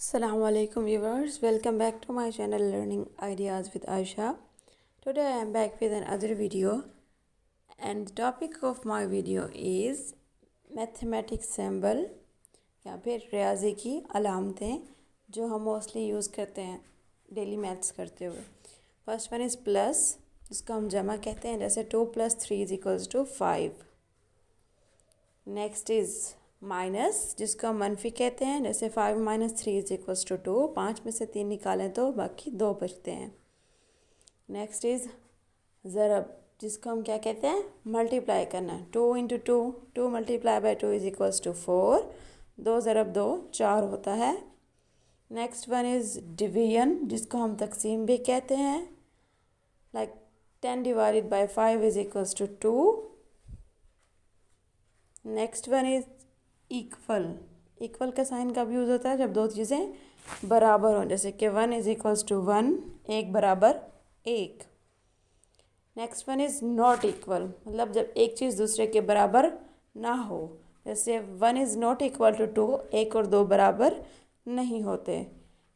Assalamu alaikum viewers, welcome back to my channel Learning Ideas with Aisha. Today I am back with another video and the topic of my video is mathematics symbol या फिर रियाजी की अलामतें जो हम mostly use करते हैं daily maths करते हुए. First one is plus, जिसको हम जमा कहते हैं, जैसे 2 + 3 = 5. नेक्स्ट इज़ माइनस, जिसको हम मनफी कहते हैं, जैसे 5 - 3 = 2. 5 में से 3 निकालें तो बाकी 2 बचते हैं. नेक्स्ट इज़ ज़रब, जिसको हम क्या कहते हैं, मल्टीप्लाई करना. 2 × 2, 2 × 2 = 4. 2 ज़रब 2 4 होता है. नेक्स्ट वन इज़ डिवीजन, जिसको हम तकसीम भी कहते हैं, like 10 / 5 = 2. Next one is equal. Equal का साइन कब यूज़ होता है? जब दो चीज़ें बराबर हों, जैसे कि 1 = 1, 1 = 1. Next one is not equal, मतलब जब एक चीज़ दूसरे के बराबर ना हो, जैसे 1 इज़ नॉट इक्वल टू 2, 1 और 2 बराबर नहीं होते.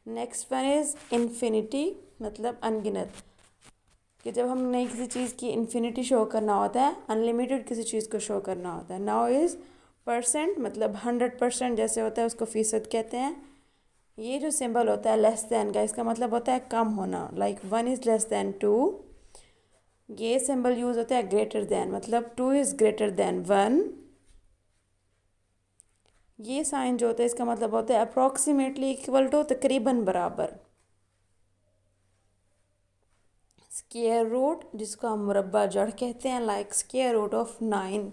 नेक्स्ट वन इज़ इन्फिनिटी, मतलब अनगिनत, कि जब हमने किसी चीज़ की इन्फिनिटी शो करना होता है, अनलिमिटेड किसी चीज़ को शो करना होता है. नाउ इज़ परसेंट, मतलब 100% जैसे होता है उसको फ़ीसद कहते हैं. ये जो सिंबल होता है लेस दैन का, इसका मतलब होता है कम होना, लाइक 1 इज़ लेस दैन 2. ये सिंबल यूज़ होता है ग्रेटर दैन, मतलब 2 इज़ ग्रेटर दैन 1. ये साइन जो होता है इसका मतलब होता है अप्रॉक्सीमेटली इक्वल टू, तकरीबन बराबर. स्क्वायर रूट, जिसको हम मुरब्बा जड़ कहते हैं, लाइक स्क्वायर रूट ऑफ 9.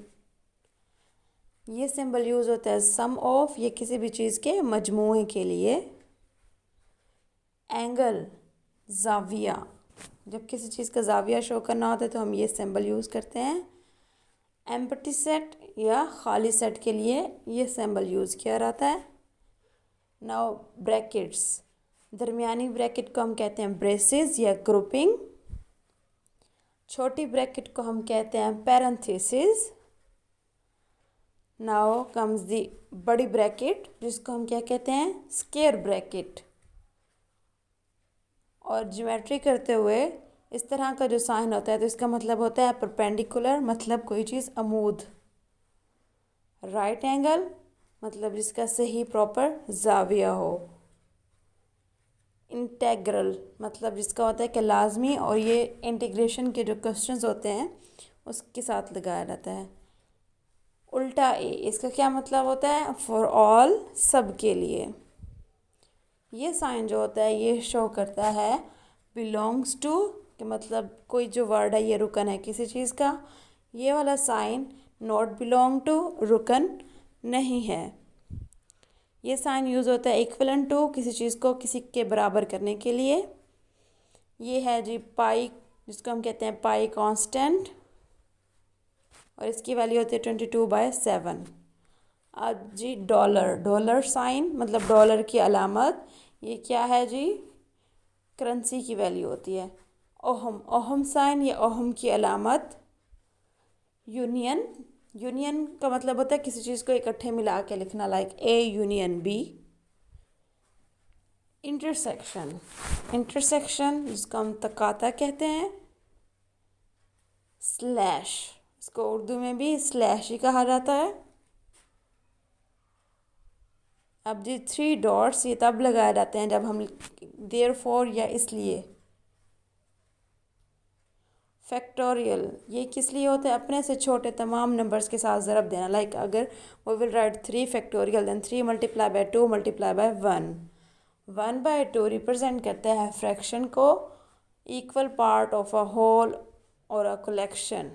ये सिंबल यूज़ होता है सम ऑफ, ये किसी भी चीज़ के मजमूए के लिए. एंगल, ज़ाविया, जब किसी चीज़ का ज़ाविया शो करना होता है तो हम ये सिंबल यूज़ करते हैं. एम्प्टी सेट या खाली सेट के लिए ये सिंबल यूज़ किया जाता है. नाउ ब्रैकेट्स, दरमियानी ब्रैकेट को हम कहते हैं ब्रेसेस या ग्रुपिंग. छोटी ब्रैकेट को हम कहते हैं पैरेंथेसिस. नाउ कम्स दी बड़ी ब्रैकेट, जिसको हम क्या कहते हैं, स्क्वायर ब्रैकेट. और ज्योमेट्री करते हुए इस तरह का जो साइन होता है तो इसका मतलब होता है परपेंडिकुलर, मतलब कोई चीज़ अमूद. राइट एंगल, मतलब जिसका सही प्रॉपर ज़ाविया हो. इंटेग्रल, मतलब जिसका होता है कि लाजमी, और ये इंटीग्रेशन के जो क्वेश्चंस होते हैं उसके साथ लगाया जाता है. उल्टा ए, इसका क्या मतलब होता है, फॉर ऑल, सब के लिए. ये साइन जो होता है ये शो करता है बिलोंग्स टू, कि मतलब कोई जो वर्ड है ये रुकन है किसी चीज़ का. ये वाला साइन नॉट बिलोंग टू, रुकन नहीं है. ये साइन यूज़ होता है इक्विवेलेंट टू, किसी चीज़ को किसी के बराबर करने के लिए. ये है जी पाई, जिसको हम कहते हैं पाई कांस्टेंट, और इसकी वैल्यू होती है 22/7. अब जी डॉलर, डॉलर साइन, मतलब डॉलर की अलामत. ये क्या है जी, करेंसी की वैल्यू होती है. ओहम, ओहम साइन, ये ओहम की अलामत. यूनियन, यूनियन का मतलब होता है किसी चीज़ को इकट्ठे मिला के लिखना, like A union B. Intersection, intersection जिसको हम तकाता कहते हैं. स्लैश, इसको उर्दू में भी स्लैश ही कहा जाता है. अब जी 3 डॉट्स, ये तब लगाए जाते हैं जब हम देयरफॉर या इसलिए. फैक्टोरियल, ये किस लिए होता है, अपने से छोटे तमाम नंबर्स के साथ ज़रब देना, लाइक अगर we will write 3 factorial, then 3 × 2 × 1. 1/2 represent करता है फ्रैक्शन को, equal part of a whole और a collection.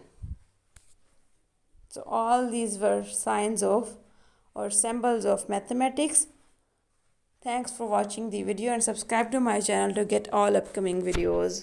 So all these were signs of or symbols of mathematics. Thanks for watching the video and subscribe to my channel to get all upcoming videos.